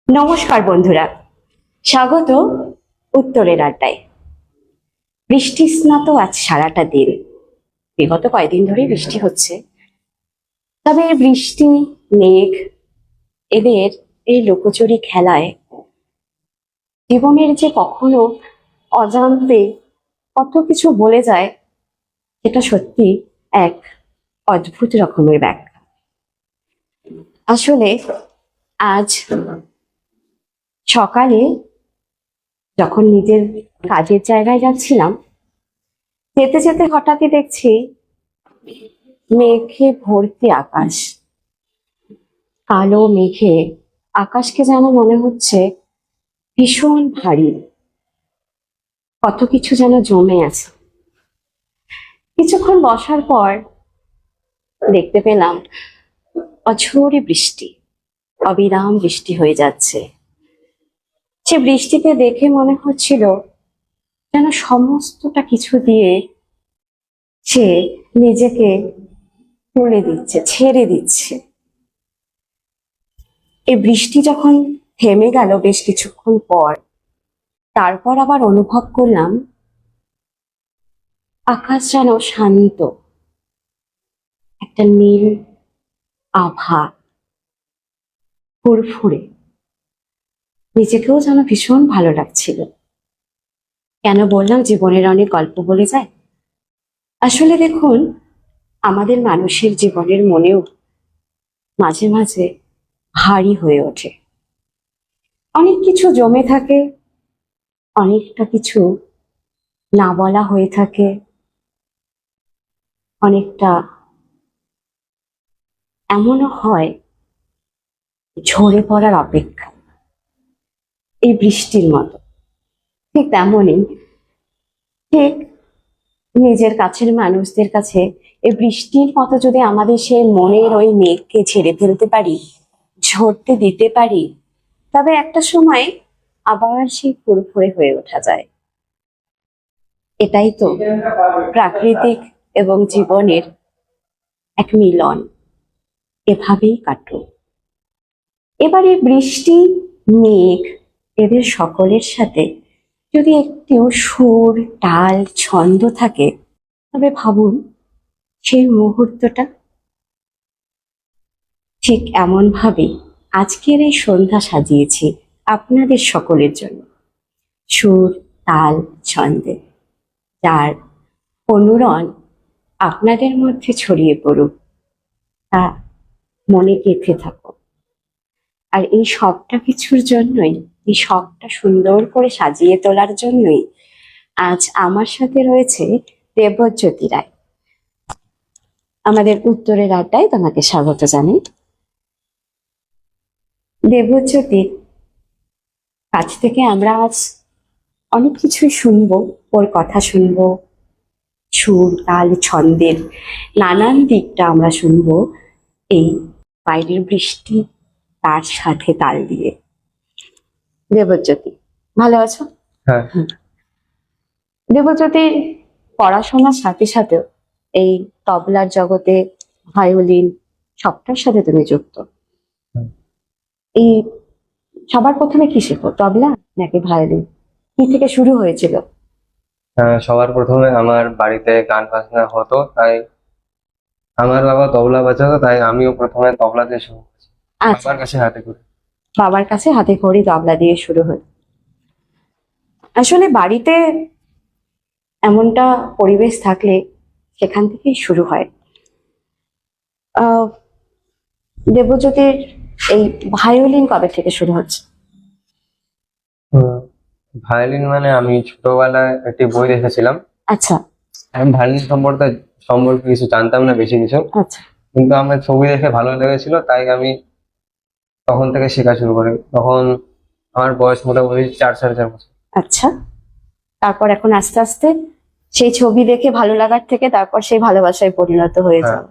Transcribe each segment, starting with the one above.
নমস্কার বন্ধুরা, স্বাগত উত্তরের আড্ডায়। বৃষ্টি স্নাত আজ সারাটা দিন, বিগত কয়েকদিন ধরে বৃষ্টি হচ্ছে। তবে বৃষ্টি, মেঘ, এদের এই লুকোচুরি খেলায় জীবনের যে কখনো অজান্তে কত কিছু বলে যায়, এটা সত্যি এক অদ্ভুত রকমের ব্যাখ্যা। আসলে আজ সকালে যখন নিজের কাজের জায়গায় যাচ্ছিলাম, যেতে যেতে হঠাৎই দেখছি মেঘে ভর্তি আকাশ। কালো মেঘে আকাশকে যেন মনে হচ্ছে ভীষণ ভারী, কত কিছু যেন জমে আছে। কিছুক্ষণ বসার পর দেখতে পেলাম অঝোরে বৃষ্টি, অবিরাম বৃষ্টি হয়ে যাচ্ছে। সে বৃষ্টিতে দেখে মনে হচ্ছিল যেন সমস্তটা কিছু দিয়ে সে নিজেকে তুলে দিচ্ছে, ছেড়ে দিচ্ছে। এই বৃষ্টি যখন থেমে গেল বেশ কিছুক্ষণ পর, তারপর আবার অনুভব করলাম আকাশ যেন শান্ত, একটা নীল আভা, ফুরফুরে। নিজেকেও যেন ভীষণ ভালো লাগছিল। কেন বললাম জীবনের অনেক গল্প বলে যায়? আসলে দেখুন, আমাদের মানুষের জীবনের মনেও মাঝে মাঝে ভারী হয়ে ওঠে। অনেক কিছু জমে থাকে, অনেকটা কিছু না বলা হয়ে থাকে, অনেকটা এমনও হয় ঝরে পড়ার অপেক্ষা, এই বৃষ্টির মতো। ঠিক তেমনই, ঠিক নিজের কাছের মানুষদের কাছে এই বৃষ্টির মতো যদি আমাদের সেই মনের ওই মেঘকে ছেড়ে ফেলতে পারি, ঝরতে দিতে পারি, তবে একটা সময় আবার সেই ফুরফুরে হয়ে ওঠা যায়। এটাই তো প্রাকৃতিক এবং জীবনের এক মিলন। এভাবেই কাটুক। এবার এই বৃষ্টি, মেঘ, এদের সকলের সাথে যদি একটু সুর, তাল, ছন্দ থাকে, তবে ভাবুন সেই মুহূর্তটা। ঠিক এমন ভাবে আজকের এই সন্ধ্যা সাজিয়েছি আপনাদের সকলের জন্য, সুর, তাল, ছন্দে, যার অনুরণ আপনাদের মধ্যে ছড়িয়ে পড়ুক, তা মনে গেঁথে থাকো। আর এই সবটা কিছুর জন্যই, এই সবটা সুন্দর করে সাজিয়ে তোলার জন্যই আজ আমার সাথে রয়েছে দেবজ্যোতি রায়। আমাদের উত্তরের আড্ডায় তোমাকে স্বাগত জানাই। দেবজ্যোতির কাছ থেকে আমরা আজ অনেক কিছুই শুনবো, ওর কথা শুনবো, সুর, তাল, ছন্দের নানান দিকটা আমরা শুনবো এই বাইরের বৃষ্টি তার সাথে তাল দিয়ে। দেবজ্যোতি, ভালো আছো? হ্যাঁ। দেবজ্যোতির পড়াশোনার সাথে সাথেও এই তবলার জগতে, ভায়োলিন, সবটার সাথে তুমি যুক্ত। এই সবার প্রথমে কি শেখো, তবলা নাকি ভায়োলিন? কি থেকে শুরু হয়েছিল? সবার প্রথমে আমার বাড়িতে গান বাজনা হতো, তাই আমার বাবা তবলা বাজাতো, তাই আমিও প্রথমে তবলা দিয়ে শুরু করেছি, আচ্ছা, বাবার কাছে হাতে করে। বাবার কাছে হাতে খড়ি তবলা দিয়ে শুরু হলো। আসলে বাড়িতে এমনটা পরিবেশ থাকলে সেখান থেকেই শুরু হয়। আহ দেবজ্যোতির এই ভায়োলিন কবে থেকে শুরু হচ্ছে? ভায়োলিন মানে আমি ছোটবেলায় একটি বই দেখেছিলাম। আচ্ছা আমি ভায়োলিন সম্পর্কে কিছু জানতাম না, বেশি কিছু, আচ্ছা কিন্তু আমার ছবি দেখে ভালো লেগেছিল, তাই আমি তখন থেকে শেখা শুরু করি। তখন আমার বয়স মোটামুটি 4 সাড়ে 4 বছর। আচ্ছা, তারপর এখন আস্তে আস্তে সেই ছবি দেখে ভালো লাগার থেকে তারপর সেই ভালোবাসায় পরিণত হয়ে হ্যাঁ। যাও।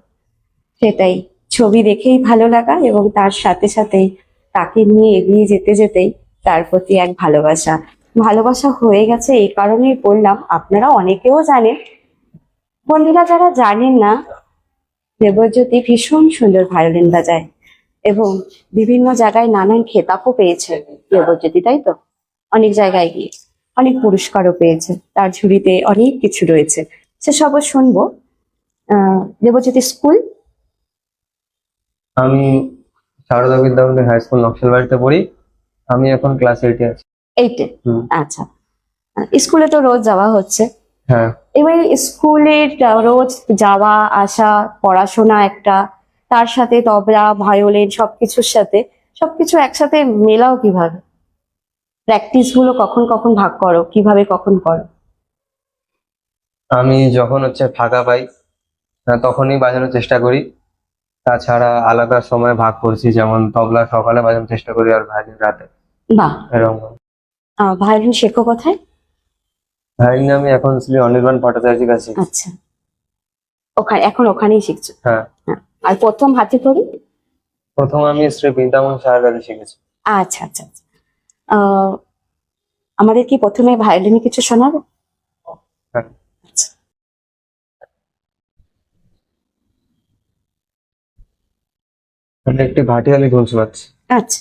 সেটাই, ছবি দেখেই ভালো লাগা এবং তার সাথে সাথেই তাকে নিয়ে এগিয়ে যেতে যেতেই তার প্রতি এক ভালোবাসা। ভালোবাসা হয়ে গেছে এই কারণেই বললাম, আপনারা অনেকেও জানেন, বন্ধুরা যারা জানেন না, দেবজ্যোতি ভীষণ সুন্দর ভায়োলিন বাজায়। এবং বিভিন্ন জায়গায় নানান খেতাবও পেয়েছে দেবজ্যোতি, তাই তো? অনেক জায়গায় গিয়ে অনেক পুরস্কারও পেয়েছে, তার ঝুলিতে অনেক কিছু রয়েছে, সেসবও শুনবো। দেবজ্যোতি স্কুল? আমি সারদা বিদ্যামন্দির হাই স্কুল নকশালবাড়িতে পড়ি। আমি এখন ক্লাস 8-এ আছি। 8-এ? হুম। আচ্ছা। স্কুলে তো রোজ যাওয়া হচ্ছে। হ্যাঁ। এবার স্কুলের রোজ যাওয়া আসা, পড়াশোনা একটা, তার সাথে তবলা ভায়োলিন সবকিছু একসাথে মেলাও কিভাবে? প্র্যাকটিস গুলো কখন কখন ভাগ করো, কিভাবে কখন করো? আমি যখন ফাঁকা পাই তখনই বাজানোর চেষ্টা করি। তাছাড়া আলাদা সময় ভাগ করছি, যেমন তবলা সকালে বাজানোর চেষ্টা করি আর ভায়োলিন রাতে, বাহ। এরকম। ভায়োলিন শেখো কোথায়? ভায়োলিন আমি এখন শ্রী অনির্বাণ ভট্টাচার্যের কাছে শিখছি। আচ্ছা, এখন ওখানেই শিখছো? হ্যাঁ। হ্যাঁ। আর প্রথম হাতে খড়ি? প্রথম আমি শ্রী বৃন্দাবন স্যারের কাছে শিখেছি। আচ্ছা আচ্ছা আচ্ছা। আহ, আমাদের কি প্রথমে ভায়োলিনে কিছু শোনাবে? হ্যাঁ। আচ্ছা। আমি একটি ভাটিয়ালি ধুন শোনাচ্ছি। আচ্ছা।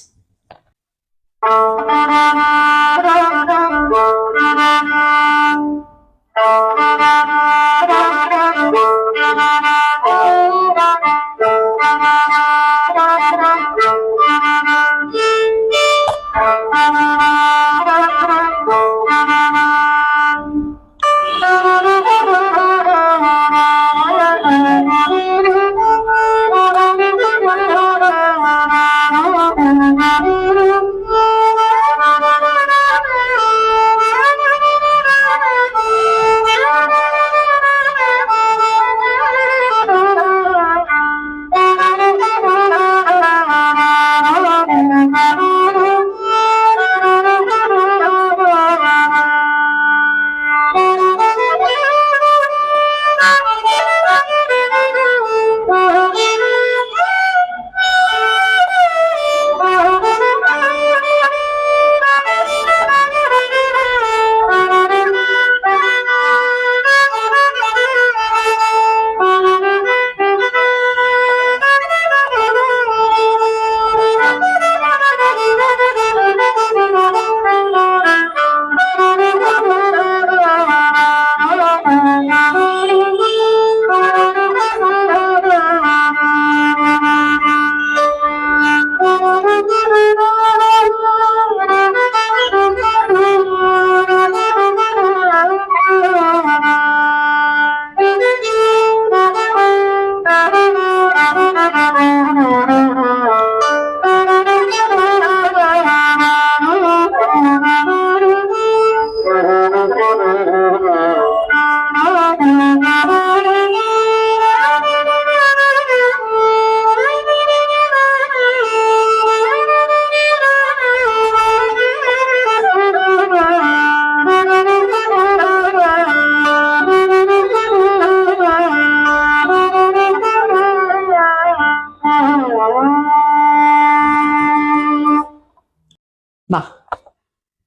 বাহ,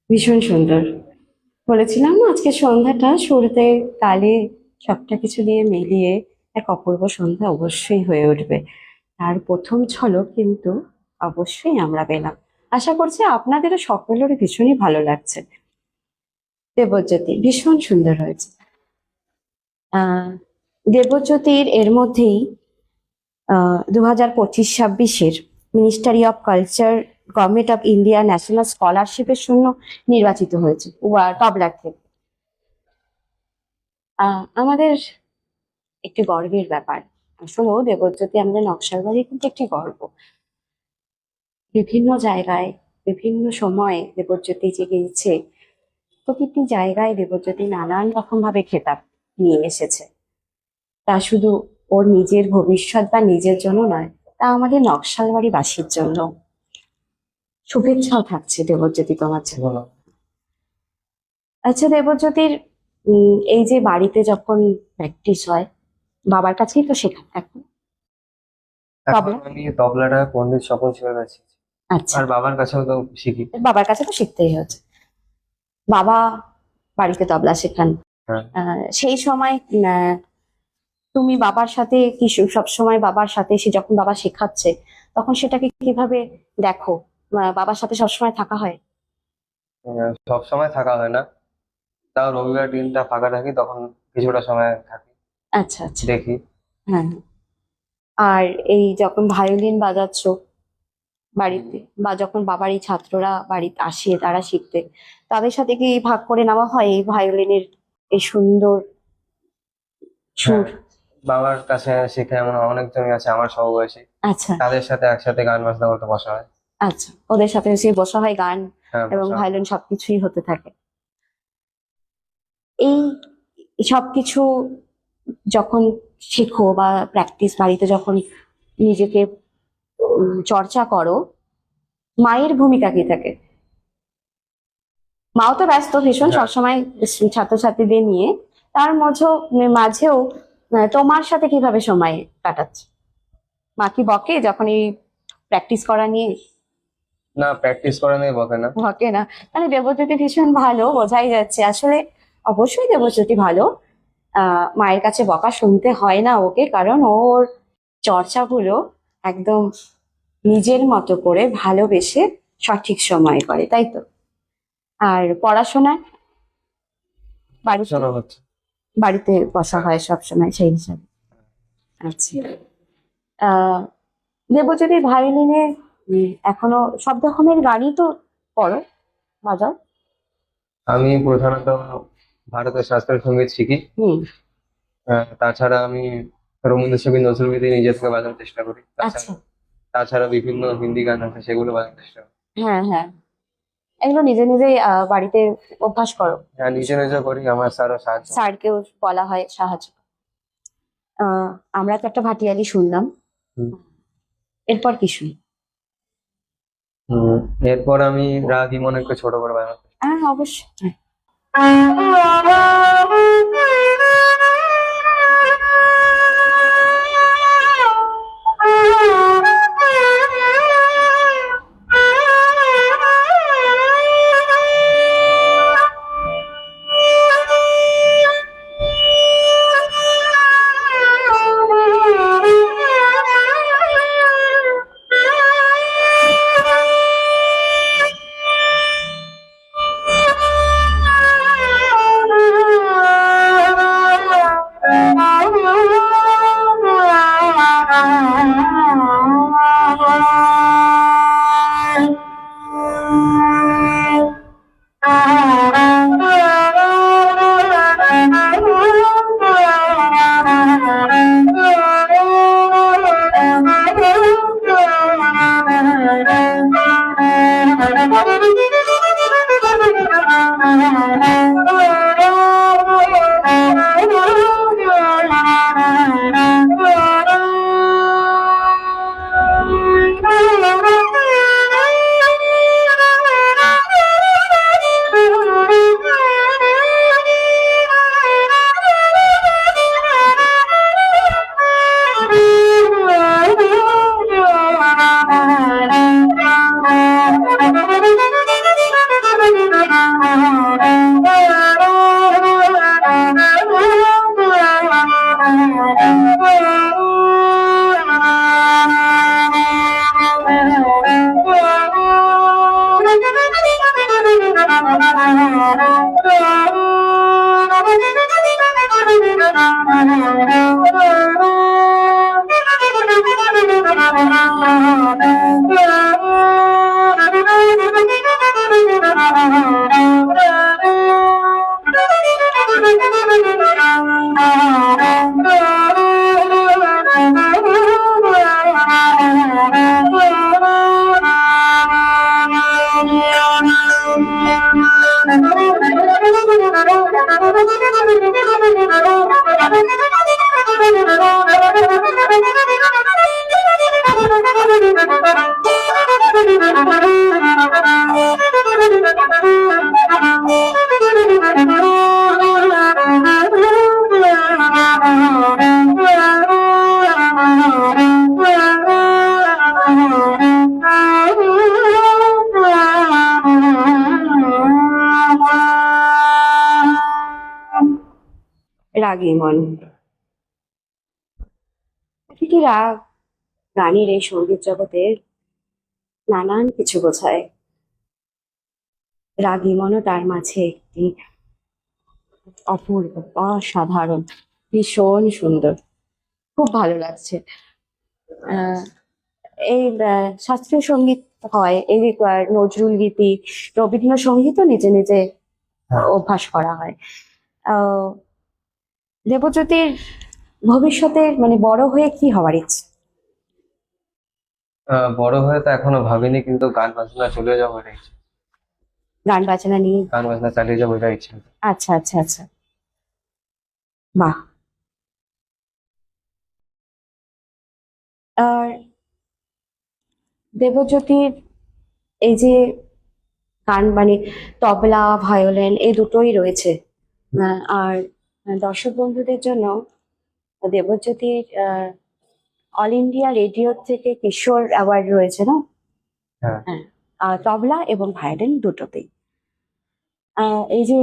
ভীষণ সুন্দর। বলেছিলাম না আজকে সন্ধ্যাটা শুরুতে তালে সবটা কিছু দিয়ে মিলিয়ে এক অপূর্ব সন্ধ্যা অবশ্যই হয়ে উঠবে। তার প্রথম ঝলক কিন্তু অবশ্যই আমরা পেলাম। আশা করছি আপনাদেরও সকলেরই ভীষণই ভালো লাগছে। দেবজ্যোতি ভীষণ সুন্দর হয়েছে। দেবজ্যোতির এর মধ্যেই 2025-26-এর ministry of culture government of India national স্কলারশিপের জন্য নির্বাচিত হয়েছে তবলার থেকে। আমাদের একটি গর্বের ব্যাপার। আসলেও দেবজ্যোতি আমাদের নকশালবাড়ির কিন্তু একটি গর্ব। বিভিন্ন জায়গায় বিভিন্ন সময়ে দেবজ্যোতি যে গিয়েছে, প্রতিটি জায়গায় দেবজ্যোতি নানান রকম ভাবে খেতাব নিয়ে এসেছে। তা শুধু ওর নিজের ভবিষ্যৎ বা নিজের জন্য নয়, তা আমাদের নকশালবাড়িবাসীর জন্য। শুভেচ্ছাও থাকছে দেবজ্যোতি তোমার জন্য। আচ্ছা দেবজ্যোতির এই যে বাড়িতে যখন প্র্যাকটিস হয়, বাবার কাছেই তো শেখা এখন? এখন আমি তবলাটা পণ্ডিত স্বপন শিবের কাছে শিখছি। আচ্ছা, আর বাবার কাছেও তো শিখি। বাবার কাছে তো শিখতেই হচ্ছে। বাবা বাড়িতে তবলা শেখান। হ্যাঁ। সেই সময় তুমি বাবার সাথে কি সবসময় বাবার সাথে, সে যখন বাবা শেখাচ্ছে তখন সেটাকে কিভাবে দেখো? বাবার সাথে সবসময় থাকা হয়? সব সময় থাকা হয় না, তাও রবিবার দিনটা ফাঁকা থাকি তখন কিছুটা সময় থাকি, আচ্ছা আচ্ছা। দেখি। হ্যাঁ। আর এই যখন ভায়োলিন বাজাচ্ছো বাড়িতে, বা যখন বাবার এই ছাত্ররা বাড়িতে আসে তারা শিখতে, তাদের সাথে কি ভাগ করে নেওয়া হয় এই ভায়োলিনের এই সুন্দর হ্যাঁ, সুর? বাবার কাছে শিখে এমন অনেকজনই আছে আমার সমবয়সী, আচ্ছা তাদের সাথে একসাথে গান বাজনা করতে বসা হয়। আচ্ছা, ওদের সাথে এসে বসা হয়, গান হ্যাঁ, এবং বসা হয়। ভায়োলিন সবকিছুই হতে থাকে। এই সবকিছু যখন শেখো বা প্র্যাকটিস বাড়িতে যখন নিজেকে চর্চা করো, মায়ের ভূমিকা কি থাকে? মাও তো ব্যস্ত ভীষণ হ্যাঁ, সবসময় ছাত্রছাত্রীদের নিয়ে, তার মাঝেও তোমার সাথে কিভাবে সময় কাটাচ্ছে? মা কি বকে যখন এই প্র্যাকটিস করা নিয়ে? না, প্র্যাকটিস করা নেই, বকে না। বকে না? মানে দেবজ্যোতি ভীষণ ভালো, বোঝাই যাচ্ছে আসলে। অবশ্যই দেবজ্যোতি ভালো। মায়ের কাছে বকা শুনতে হয় না ওকে, কারণ ওর চর্চাগুলো একদম নিজের মতো করে ভালোবেসে সঠিক সময়ে করে, তাই তো? আর পড়াশোনায় বাড়িতে শোনা হচ্ছে। বাড়িতে বসা হয় সবসময় সেই হিসাবে। আচ্ছা। আহ দেবজ্যোতির ভায়োলিনে এখনো সব রকমের গানই তো পড়ো, বাজাও? আমি প্রধানত ভারতের শাস্ত্রীয় সঙ্গীত শিখি। হুম। তাছাড়া আমি রবীন্দ্রসঙ্গীত, নজরুলগীতি নিজে থেকে বাজানোর চেষ্টা করি। আচ্ছা। তাছাড়া বিভিন্ন হিন্দি গান আছে সেগুলো বাজানোর চেষ্টা করি। হ্যাঁ হ্যাঁ, এগুলো নিজে নিজেই বাড়িতে অভ্যাস করো? হ্যাঁ, নিজে নিজে করি, আমার স্যারও সাহায্য করে। স্যারকেও বলা হয় সাহায্য? আমরা তো একটা ভাটিয়ালি শুনলাম, হুম। এরপর কি শুনি? হুম, এরপর আমি রাগ ইমন একটু ছোট করে বাজাবো। হ্যাঁ অবশ্যই। রাগী মন, প্রতিটি রাগ গানের এই সঙ্গীত জগতের নানান কিছু বোঝায়। রাগী মনও তার মাঝে একটি অপূর্ব, অসাধারণ, ভীষণ সুন্দর, খুব ভালো লাগছে। আহ, এই শাস্ত্রীয় সঙ্গীত হয়, এই নজরুল গীতি, রবীন্দ্রসঙ্গীতও নিজে নিজে হ্যাঁ। অভ্যাস করা হয়। আহ, দেবজ্যোতির ভবিষ্যতে মানে বড় হয়ে কি হওয়ার ইচ্ছে? বড় হয়ে তো এখনো ভাবিনি, কিন্তু গান বাজনা চলে যাবো এটা ইচ্ছে। গান বাজনা নিয়ে? গান বাজনা চালিয়ে যাবো এটা ইচ্ছে। আচ্ছা আচ্ছা আচ্ছা, বাহ। আর দেবজ্যোতির এই যে গান মানে তবলা ভায়োলিন এই দুটোই রয়েছে, আর দর্শক বন্ধুদের জন্য দেবজ্যোতির অল ইন্ডিয়া রেডিও থেকে কিশোর অ্যাওয়ার্ড রয়েছে না? হ্যাঁ। হ্যাঁ, তবলা এবং ভায়োলিন দুটোতেই। এই যে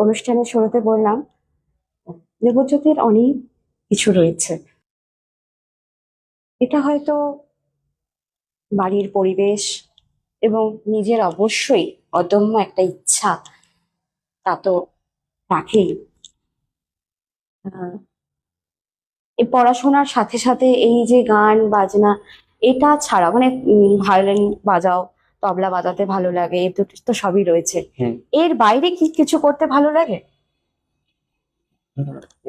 অনুষ্ঠানের শুরুতে বললাম, দেবজ্যোতির অনেক কিছু রয়েছে। এটা হয়তো বাড়ির পরিবেশ এবং নিজের অবশ্যই অদম্য একটা ইচ্ছা, তা তো রাখেই। আহ, এই পড়াশোনার সাথে সাথে এই যে গান বাজনা, এটা ছাড়া মানে ভায়োলিন বাজাও, তবলা বাজাতে ভালো লাগে, এ তো তো সবই রয়েছে। হুম। এর বাইরে কি কিছু করতে ভালো লাগে?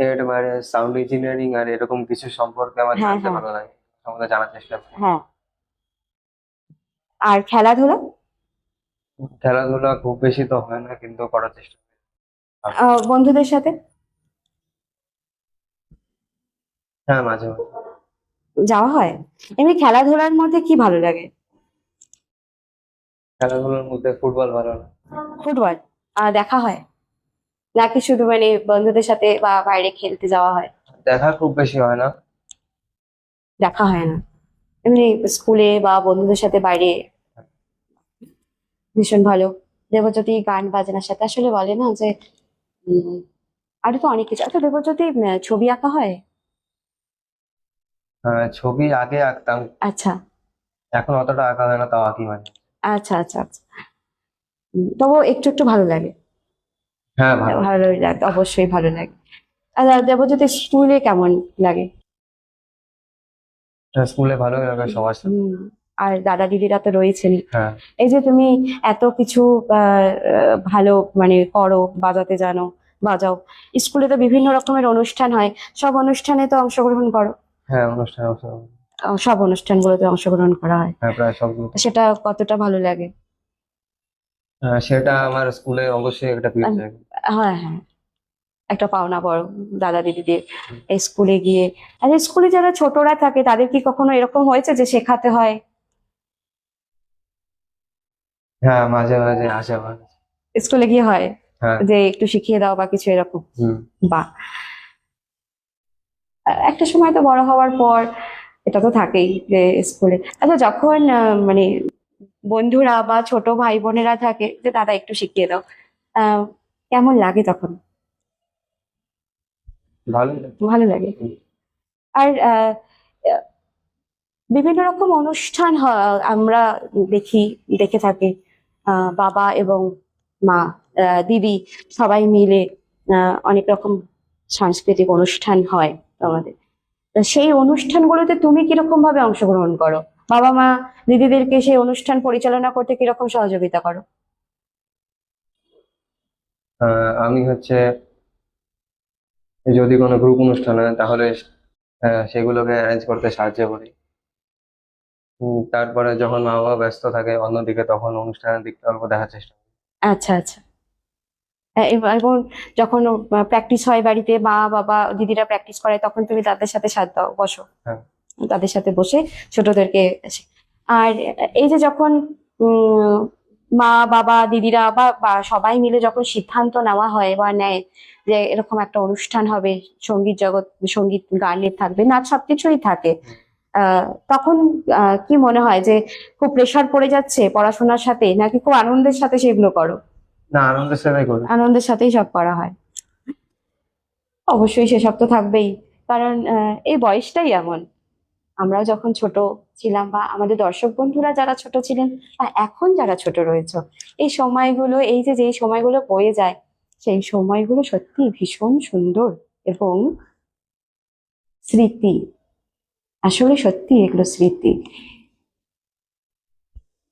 এর বাইরে সাউন্ড ইঞ্জিনিয়ারিং আর এরকম কিছু সম্পর্কে আমার হ্যাঁ জানতে হ্যাঁ ভালো লাগে, সম্বন্ধে জানার চেষ্টা করি। হ্যাঁ। আর খেলাধুলা? খেলাধুলা খুব বেশি তো হয় না, কিন্তু করার চেষ্টা করি। বন্ধুদের সাথে হ্যাঁ, মাঝে মাঝে। যাওয়া হয়? এমনি খেলাধুলার মধ্যে কি ভালো লাগে? খেলাধুলার মধ্যে ফুটবল ভালো লাগে। ফুটবল দেখা হয় নাকি শুধু মানে বন্ধুদের সাথে বা বাইরে খেলতে যাওয়া হয়? দেখা খুব বেশি হয় না। দেখা হয় না, এমনি স্কুলে বা বন্ধুদের সাথে বাইরে। ভীষণ ভালো। দেবজ্যোতি গান বাজনার সাথে আসলে বলে না যে উম, আরো তো অনেক কিছু। আচ্ছা দেবজ্যোতি, ছবি আঁকা হয়? ছবি আগে আঁকতাম, আচ্ছা এখন অতটা আঁকা হয় না, তাও আঁকি মানে। আচ্ছা আচ্ছা আচ্ছা। তবু একটু একটু ভালো লাগে? হ্যাঁ, ভালো লাগে। ভালো লাগে, অবশ্যই ভালো লাগে। আচ্ছা দেবজ্যোতি স্কুলে কেমন লাগে? স্কুলে ভালোই লাগে সবার সাথে। হুম। আর দাদা দিদিরা তো রয়েছেনই। হ্যাঁ। এই যে তুমি এত কিছু ভালো মানে করো, বাজাতে জানো, বাজাও, স্কুলে তো বিভিন্ন রকমের অনুষ্ঠান হয়, সব অনুষ্ঠানে তো অংশগ্রহণ করো? হ্যাঁ, অনুষ্ঠানে অংশগ্রহণ। সব অনুষ্ঠানগুলোতে অংশগ্রহণ করা হয়? হ্যাঁ, প্রায় সবগুলো। সেটা কতটা ভালো লাগে? সেটা আমার স্কুলে অবশ্যই একটা প্রিয় আহ, জায়গা। হ্যাঁ হ্যাঁ, একটা পাওনা বড় দাদা দিদিদের এই স্কুলে গিয়ে। আর স্কুলে যারা ছোটরা থাকে তাদের কি কখনো এরকম হয়েছে যে শেখাতে হয়? হ্যাঁ, মাঝে মাঝে আসে আমার কাছে। স্কুলে গিয়ে হয় হ্যাঁ। যে একটু শিখিয়ে দাও বা কিছু এরকম? হুম। বাহ। একটা সময় তো বড় হওয়ার পর এটা তো থাকেই যে স্কুলে। আচ্ছা যখন মানে বন্ধুরা বা ছোট ভাই বোনেরা থাকে যে দাদা একটু শিখিয়ে দাও, আহ কেমন লাগে তখন? ভালোই লাগে। ভালো লাগে। হুম। আর আহ, বিভিন্ন রকম অনুষ্ঠান আমরা দেখি, দেখে থাকি, বাবা এবং মা, দিদি সবাই মিলে অনেক রকম সাংস্কৃতিক অনুষ্ঠান হয় আমাদের। তা সেই অনুষ্ঠানগুলোতে তুমি কিরকম ভাবে অংশগ্রহণ করো? বাবা মা দিদিদেরকে সেই অনুষ্ঠান পরিচালনা করতে কিরকম সহযোগিতা করো? আমি হচ্ছে যদি কোনো গ্রুপ অনুষ্ঠান হয় তাহলে সেগুলোকে অ্যারেঞ্জ করতে সাহায্য করি। তারপরে যখন মা বাবা ব্যস্ত থাকে অন্যদিকে, তখন অনুষ্ঠানের দিকটা অল্প দেখার চেষ্টা করি। আচ্ছা আচ্ছা। এবং যখন প্র্যাকটিস হয় বাড়িতে, মা বাবা দিদিরা প্র্যাকটিস করে, তখন তুমি তাদের সাথে সাথ দাও, বসো হ্যাঁ। তাদের সাথে বসে ছোটদেরকে আর এই যে যখন উম মা বাবা দিদিরা বা সবাই মিলে যখন সিদ্ধান্ত নেওয়া হয় বা নেয় যে এরকম একটা অনুষ্ঠান হবে, সঙ্গীত জগৎ, সঙ্গীত গানের থাকবে, নাচ সবকিছুই থাকে, তখন কি মনে হয় যে খুব প্রেসার পড়ে যাচ্ছে পড়াশোনার সাথে, নাকি খুব আনন্দের সাথে সেগুলো করো? না, আনন্দের সাথে করি। আনন্দের সাথেই সব করা হয়, অবশ্যই সেসব তো থাকবেই, কারণ এই বয়সটাই এমন, আমরাও যখন ছোট ছিলাম, বা আমাদের দর্শক বন্ধুরা যারা ছোট ছিলেন, বা এখন যারা ছোট রয়েছে, এই সময়গুলো, এই যে যেই সময়গুলো বয়ে যায়, সেই সময়গুলো সত্যি ভীষণ সুন্দর এবং স্মৃতি। আসলে সত্যি এগুলো স্মৃতি।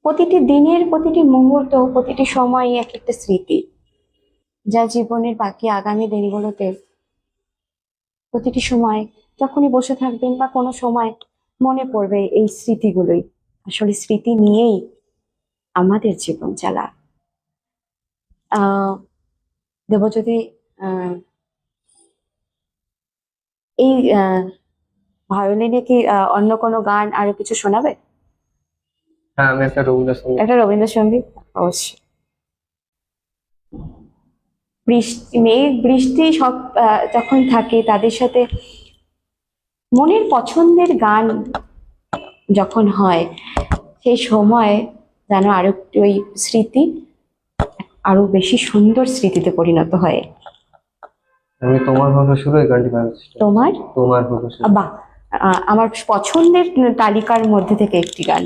প্রতিটি দিনের প্রতিটি মুহূর্ত, প্রতিটি সময় এক একটা স্মৃতি, যা জীবনের বাকি আগামী দিনগুলোতে প্রতিটি সময় যখনই বসে থাকবেন বা কোনো সময় মনে পড়বে এই স্মৃতিগুলোই। আসলে স্মৃতি নিয়েই আমাদের জীবন চালা। আহ দেবজ্যোতি, আহ এই ভায়োলিনে কি অন্য কোনো গান আরো কিছু শোনাবে? হ্যাঁ, আমি একটা রবীন্দ্রসঙ্গীত। একটা রবীন্দ্রসঙ্গীত অবশ্যই। বৃষ্টি, মেঘ, বৃষ্টি সব যখন থাকে, তাদের সাথে মনের পছন্দের গান যখন হয়, সেই সময় যেন আরো একটু ওই স্মৃতি আরো বেশি সুন্দর স্মৃতিতে পরিণত হয়। আমি তোমার হলো শুরু, এই গানটি ভাবছি। তোমার তোমার হলো শুরু। বাহ, আমার পছন্দের তালিকার মধ্যে থেকে একটি গান।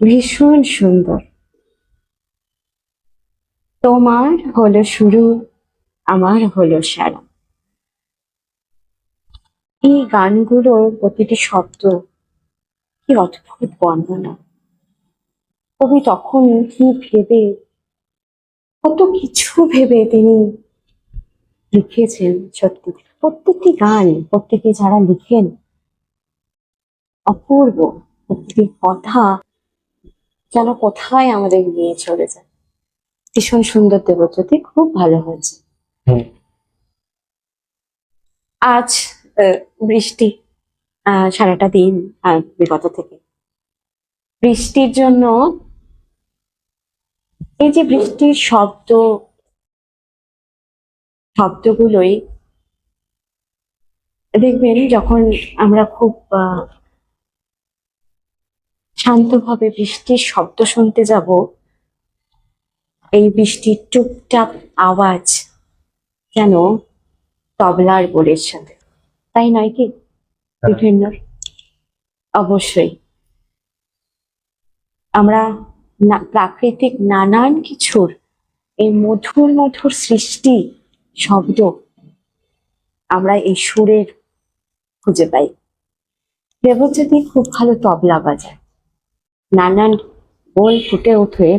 ভীষণ সুন্দর। তোমার হলো শুরু, আমার হলো সারা। এই গানগুলোর প্রতিটি শব্দ কি অদ্ভুত বর্ণনা। কবি তখন কি ভেবে, কত কিছু ভেবে তিনি লিখেছেন। সত্যি প্রত্যেকটি গান, প্রত্যেকে যারা লিখেন, অপূর্ব। প্রত্যেকটি কথা যেন কোথায় আমাদের নিয়ে চলে যায়। ভীষণ সুন্দর দেবজ্যোতি, খুব ভালো হয়েছে। হুম। আজ বৃষ্টি সারাটা দিন বিগত থেকে। বৃষ্টির জন্য এই যে বৃষ্টির শব্দগুলোই দেখবেন, যখন আমরা খুব শান্তভাবে বৃষ্টির শব্দ শুনতে যাব, এই বৃষ্টির টুপটাপ আওয়াজ যেন তবলার বোলের সাথে, তাই নয় কি? বিভিন্ন, অবশ্যই আমরা প্রাকৃতিক নানান কিছুর এই মধুর মধুর সৃষ্টি শব্দ আমরা এই সুরের খুঁজে পাই। দেবজ্যোতি খুব ভালো তবলা বাজায়, নানান বোল ফুটে ওঠে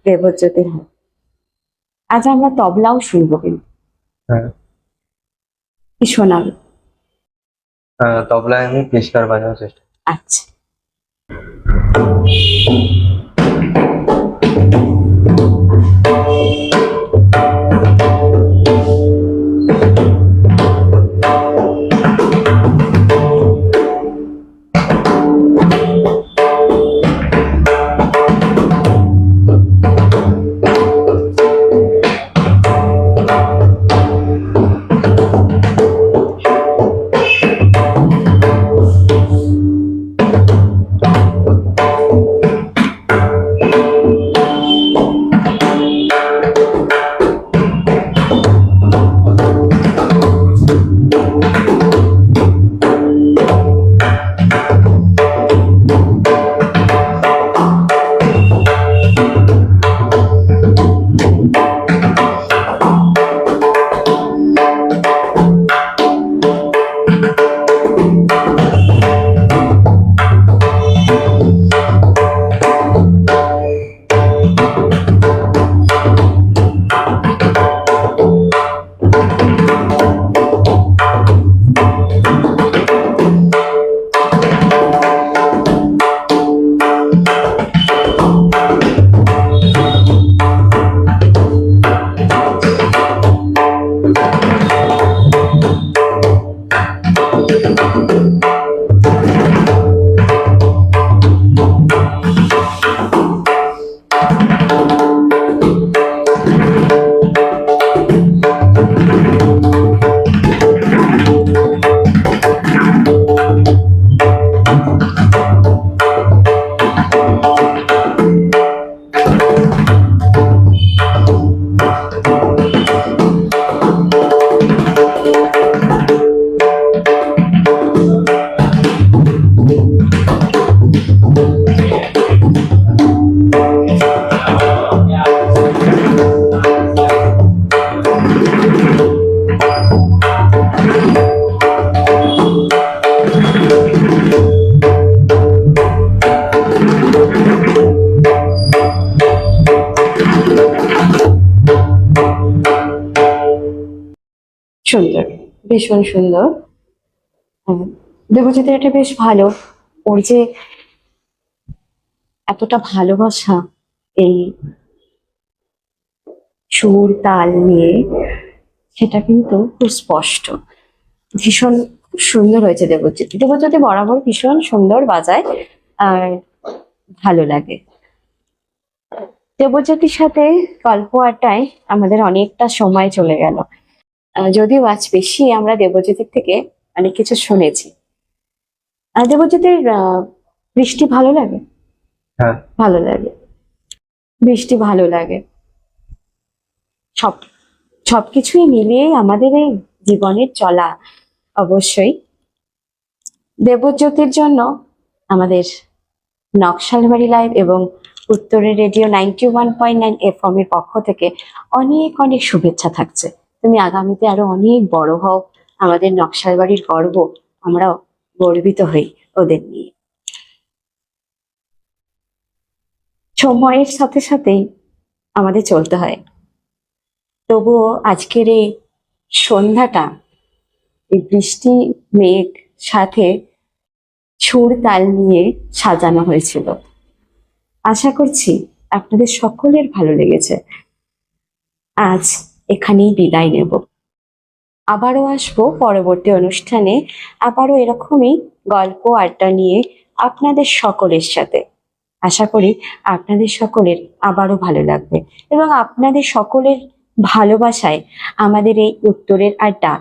দেবজ্যোতির হাত। আজ আমরা তবলাও শুনবো, কিন্তু হ্যাঁ, কি শোনাবে? তবলায় আমি পেশকার বাজানোর চেষ্টা। আচ্ছা, সুন্দর, ভীষণ সুন্দর। দেবজ্যোতির এটা বেশ ভালো, ওর যে এতটা ভালোবাসা এই সুর তাল নিয়ে, সেটা কিন্তু খুব স্পষ্ট। ভীষণ খুব সুন্দর হয়েছে দেবজ্যোতি। দেবজ্যোতি বরাবর ভীষণ সুন্দর বাজায়, আর ভালো লাগে। দেবজ্যোতির সাথে গল্প আড্ডায় আমাদের অনেকটা সময় চলে গেল। যদিও আজ বেশি আমরা দেবজ্যোতির থেকে অনেক কিছু শুনেছি। দেবজ্যোতির বৃষ্টি ভালো লাগে? হ্যাঁ, ভালো লাগে, বৃষ্টি ভালো লাগে। সবকিছুই মিলিয়ে আমাদের এই জীবনের চলা। অবশ্যই দেবজ্যোতির জন্য আমাদের নকশালবাড়ি লাইভ এবং উত্তরের রেডিও 91.9 FM এর পক্ষ থেকে অনেক অনেক শুভেচ্ছা থাকছে। তুমি আগামীতে আরো অনেক বড় হও, আমাদের নকশালবাড়ির গর্ব, আমরা গর্বিত হই ওদের নিয়ে। সময়ের সাথে সাথেই আমাদের চলতে হয়, তবুও আজকের এই সন্ধ্যাটা এই বৃষ্টি মেঘ সাথে সুর তাল নিয়ে সাজানো হয়েছিল। আশা করছি আপনাদের সকলের ভালো লেগেছে। আজ এখানেই বিদায় নেব, আবারও আসবো পরবর্তী অনুষ্ঠানে, আবারও এরকমই গল্প আড্ডা নিয়ে আপনাদের সকলের সাথে। আশা করি আপনাদের সকলের আবারও ভালো লাগবে, এবং আপনাদের সকলের ভালোবাসায় আমাদের এই উত্তরের আড্ডা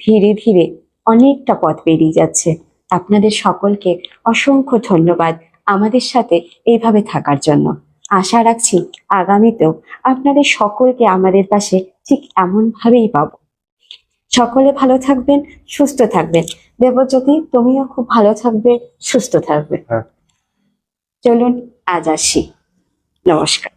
ধীরে ধীরে অনেকটা পথ পেরিয়ে যাচ্ছে। আপনাদের সকলকে অসংখ্য ধন্যবাদ আমাদের সাথে এইভাবে থাকার জন্য। আশা রাখছি আগামীতেও আপনাদের সকলকে আমাদের পাশে ঠিক এমনভাবেই পাবো। সকলে ভালো থাকবেন, সুস্থ থাকবেন। দেবজ্যোতি, তুমিও খুব ভালো থাকবে, সুস্থ থাকবে। হ্যাঁ। চলুন আজ আসি, নমস্কার।